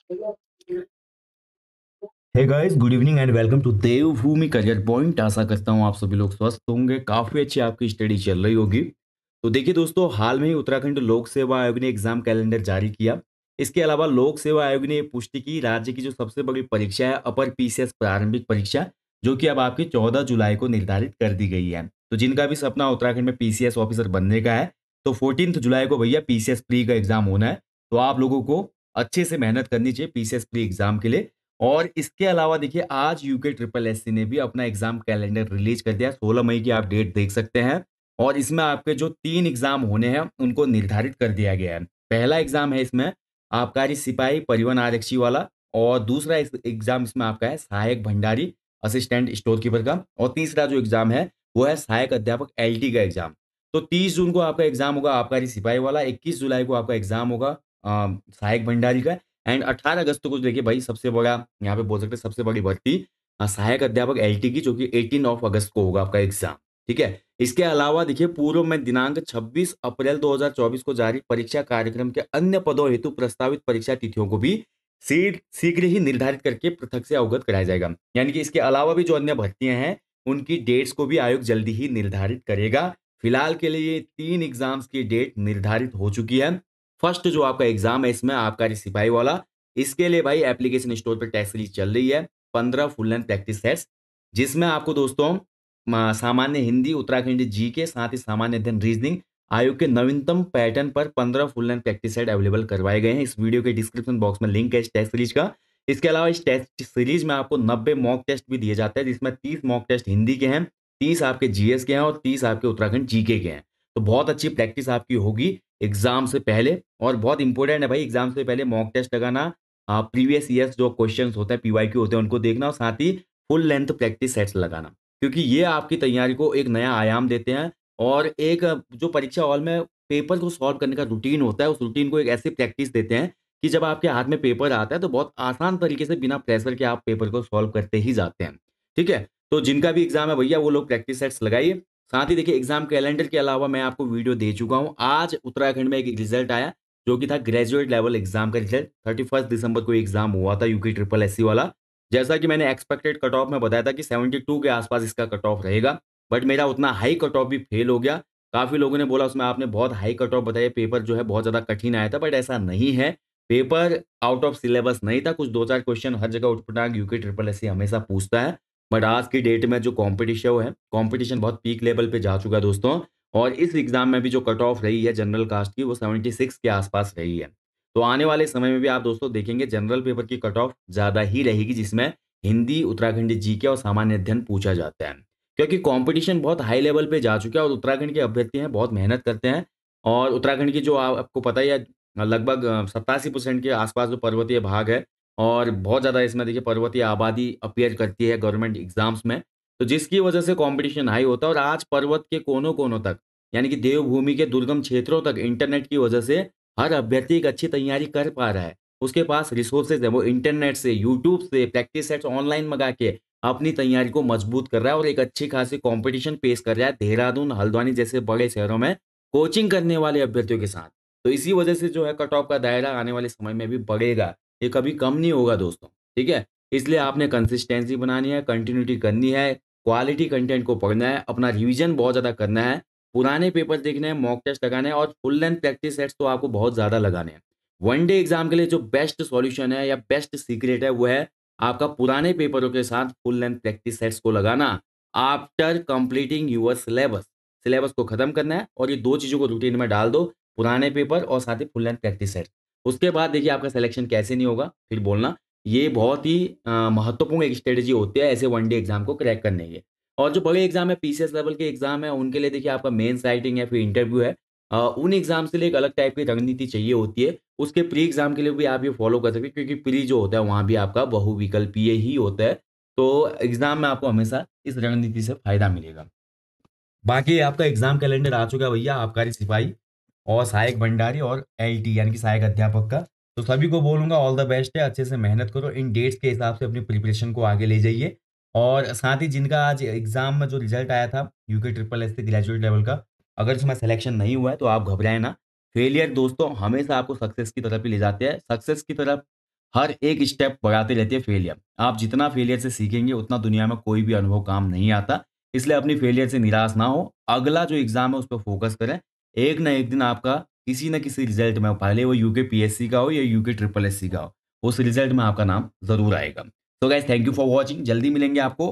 Hey guys, good evening and welcome to Devbhoomi career point. आशा करता हूँ आप सभी लोग स्वस्थ होंगे, काफी अच्छी आपकी स्टडी चल रही होगी। तो देखिए दोस्तों, हाल में ही उत्तराखंड लोक सेवा आयोग ने एग्जाम कैलेंडर जारी किया। इसके अलावा लोक सेवा आयोग ने ये पुष्टि की राज्य की जो सबसे बड़ी परीक्षा है अपर पीसीएस प्रारंभिक परीक्षा, जो कि अब आपकी 14 जुलाई को निर्धारित कर दी गई है। तो जिनका भी सपना उत्तराखंड में पीसीएस ऑफिसर बनने का है, तो 14 जुलाई को भैया पीसीएस प्री का एग्जाम होना है। तो आप लोगों को अच्छे से मेहनत करनी चाहिए पीसीएस प्री एग्जाम के लिए। और इसके अलावा देखिए, आज यूके ट्रिपल एससी ने भी अपना एग्जाम कैलेंडर रिलीज कर दिया। 16 मई की आप डेट देख सकते हैं। और इसमें आपके जो 3 एग्जाम होने हैं उनको निर्धारित कर दिया गया है। पहला एग्जाम है इसमें आबकारी सिपाही परिवहन आरक्षी वाला। और दूसरा एग्जाम इसमें आपका है सहायक भंडारी असिस्टेंट स्टोर कीपर का। और तीसरा जो एग्जाम है वो है सहायक अध्यापक एलटी का एग्जाम। तो 30 जून को आपका एग्जाम होगा आबकारी सिपाही वाला, 21 जुलाई को आपका एग्जाम होगा सहायक भंडारी का। एंड 18 अगस्त को देखिए भाई, सबसे बड़ा यहाँ पे बोल सकते हैं सबसे बड़ी भर्ती सहायक अध्यापक एलटी की, जो कि 18 ऑफ अगस्त को होगा आपका एग्जाम। ठीक है। इसके अलावा देखिए, पूर्व में दिनांक 26 अप्रैल 2024 को जारी परीक्षा कार्यक्रम के अन्य पदों हेतु प्रस्तावित परीक्षा तिथियों को भी शीघ्र ही निर्धारित करके पृथक से अवगत कराया जाएगा। यानी कि इसके अलावा भी जो अन्य भर्तियां हैं उनकी डेट्स को भी आयोग जल्दी ही निर्धारित करेगा। फिलहाल के लिए 3 एग्जाम्स की डेट निर्धारित हो चुकी है। फर्स्ट जो आपका एग्जाम है इसमें आबकारी सिपाही वाला, इसके लिए भाई एप्लीकेशन स्टोर पर टेस्ट सीरीज चल रही है। 15 फुल लेंथ प्रैक्टिस सेट्स, जिसमें आपको दोस्तों सामान्य हिंदी, उत्तराखंडी जी के साथ ही सामान्य अध्ययन रीजनिंग आयोग के नवीनतम पैटर्न पर 15 full length practice set available करवाए गए हैं। इस वीडियो के डिस्क्रिप्शन बॉक्स में लिंक है इस टेस्ट सीरीज का। इसके अलावा इस टेस्ट सीरीज में आपको 90 मॉक टेस्ट भी दिए जाते हैं, जिसमें 30 मॉक टेस्ट हिंदी के हैं, 30 आपके जीएस के हैं और 30 आपके उत्तराखंड जीके के हैं। तो बहुत अच्छी प्रैक्टिस आपकी होगी एग्जाम से पहले। और बहुत इंपॉर्टेंट है भाई एग्जाम से पहले मॉक टेस्ट लगाना, प्रीवियस ईयर्स जो क्वेश्चंस होते हैं पीवाईक्यू होते हैं उनको देखना, और साथ ही फुल लेंथ प्रैक्टिस सेट्स लगाना, क्योंकि ये आपकी तैयारी को एक नया आयाम देते हैं। और एक जो परीक्षा हॉल में पेपर को सॉल्व करने का रूटीन होता है, उस रूटीन को एक ऐसी प्रैक्टिस देते हैं कि जब आपके हाथ में पेपर आता है तो बहुत आसान तरीके से बिना प्रेशर के आप पेपर को सॉल्व करते ही जाते हैं। ठीक है। तो जिनका भी एग्जाम है भैया वो लोग प्रैक्टिस सेट्स लगाइए। साथ ही देखिए, एग्जाम कैलेंडर के अलावा मैं आपको वीडियो दे चुका हूं। आज उत्तराखंड में एक रिजल्ट आया, जो कि था ग्रेजुएट लेवल एग्जाम का रिजल्ट। 31 दिसंबर को एग्जाम हुआ था यूके ट्रिपल एससी वाला। जैसा कि मैंने एक्सपेक्टेड कट ऑफ में बताया था कि 72 के आसपास इसका कट ऑफ रहेगा, बट मेरा उतना हाई कट ऑफ भी फेल हो गया। काफी लोगों ने बोला उसमें आपने बहुत हाई कट ऑफ बताया, पेपर जो है बहुत ज्यादा कठिन आया था, बट ऐसा नहीं है। पेपर आउट ऑफ सिलेबस नहीं था, कुछ 2-4 क्वेश्चन हर जगह उठपटांग यूके ट्रिपल एससी हमेशा पूछता है। बट आज की डेट में जो कंपटीशन बहुत पीक लेवल पे जा चुका है दोस्तों। और इस एग्जाम में भी जो कट ऑफ रही है जनरल कास्ट की, वो 76 के आसपास रही है। तो आने वाले समय में भी आप दोस्तों देखेंगे जनरल पेपर की कट ऑफ ज्यादा ही रहेगी, जिसमें हिंदी, उत्तराखंडी जीके और सामान्य अध्ययन पूछा जाता है। क्योंकि कंपटीशन बहुत हाई लेवल पे जा चुका है और उत्तराखंड के अभ्यर्थी हैं बहुत मेहनत करते हैं। और उत्तराखंड की जो आपको पता ही है, लगभग 87% के आसपास जो पर्वतीय भाग है, और बहुत ज़्यादा इसमें देखिए पर्वतीय आबादी अपीयर करती है गवर्नमेंट एग्जाम्स में। तो जिसकी वजह से कंपटीशन हाई होता है। और आज पर्वत के कोनों कोनों तक, यानी कि देवभूमि के दुर्गम क्षेत्रों तक इंटरनेट की वजह से हर अभ्यर्थी एक अच्छी तैयारी कर पा रहा है। उसके पास रिसोर्सेज है, वो इंटरनेट से, यूट्यूब से प्रैक्टिस सेट्स ऑनलाइन मंगा के अपनी तैयारी को मजबूत कर रहा है और एक अच्छी खासी कंपटीशन पेश कर रहा है देहरादून, हल्द्वानी जैसे बड़े शहरों में कोचिंग करने वाले अभ्यर्थियों के साथ। तो इसी वजह से जो है कट ऑफ का दायरा आने वाले समय में भी बढ़ेगा, ये कभी कम नहीं होगा दोस्तों। ठीक है। इसलिए आपने कंसिस्टेंसी बनानी है, कंटिन्यूटी करनी है, क्वालिटी कंटेंट को पढ़ना है, अपना रिवीजन बहुत ज़्यादा करना है, पुराने पेपर देखने हैं, मॉक टेस्ट लगाने हैं, और फुल लेंथ प्रैक्टिस सेट्स तो आपको बहुत ज़्यादा लगाने हैं। वनडे एग्जाम के लिए जो बेस्ट सॉल्यूशन है या बेस्ट सीक्रेट है, वो है आपका पुराने पेपरों के साथ फुल लेंथ प्रैक्टिस सेट्स को लगाना after completing your syllabus. Syllabus को खत्म करना है और ये दो चीज़ों को रूटीन में डाल दो, पुराने पेपर और साथ ही फुल लेंथ प्रैक्टिस सेट। उसके बाद देखिए आपका सिलेक्शन कैसे नहीं होगा फिर बोलना। ये बहुत ही महत्वपूर्ण एक स्ट्रेटेजी होती है ऐसे वनडे एग्जाम को क्रैक करने की। और जो बड़े एग्जाम है, पीसीएस लेवल के एग्जाम है, उनके लिए देखिए आपका मेंस राइटिंग या फिर इंटरव्यू है। उन एग्जाम से लिए एक अलग टाइप की रणनीति चाहिए होती है। उसके प्री एग्जाम के लिए भी आप ये फॉलो कर सकते हैं, क्योंकि प्री जो होता है वहाँ भी आपका बहुविकल्पीय ही होता है। तो एग्जाम में आपको हमेशा इस रणनीति से फायदा मिलेगा। बाकी आपका एग्जाम कैलेंडर आ चुका है भैया, आबकारी सिपाही और सहायक भंडारी और एलटी यानी कि सहायक अध्यापक का। तो सभी को बोलूंगा ऑल द बेस्ट है, अच्छे से मेहनत करो, इन डेट्स के हिसाब से अपनी प्रिपरेशन को आगे ले जाइए। और साथ ही जिनका आज एग्जाम में जो रिजल्ट आया था UK triple S graduate level का, अगर उसमें सिलेक्शन नहीं हुआ है तो आप घबराएं ना। फेलियर दोस्तों हमेशा आपको सक्सेस की तरफ ही ले जाते हैं। सक्सेस की तरफ हर एक स्टेप बढ़ाते रहती है फेलियर। आप जितना फेलियर से सीखेंगे उतना दुनिया में कोई भी अनुभव काम नहीं आता। इसलिए अपनी फेलियर से निराश ना हो, अगला जो एग्ज़ाम है उस पे फ़ोकस करें। एक ना एक दिन आपका किसी न किसी रिज़ल्ट में, भले वो यूके पीएससी का हो या यूके ट्रिपल एससी का हो, उस रिज़ल्ट में आपका नाम ज़रूर आएगा। तो guys thank you for watching. जल्दी मिलेंगे आपको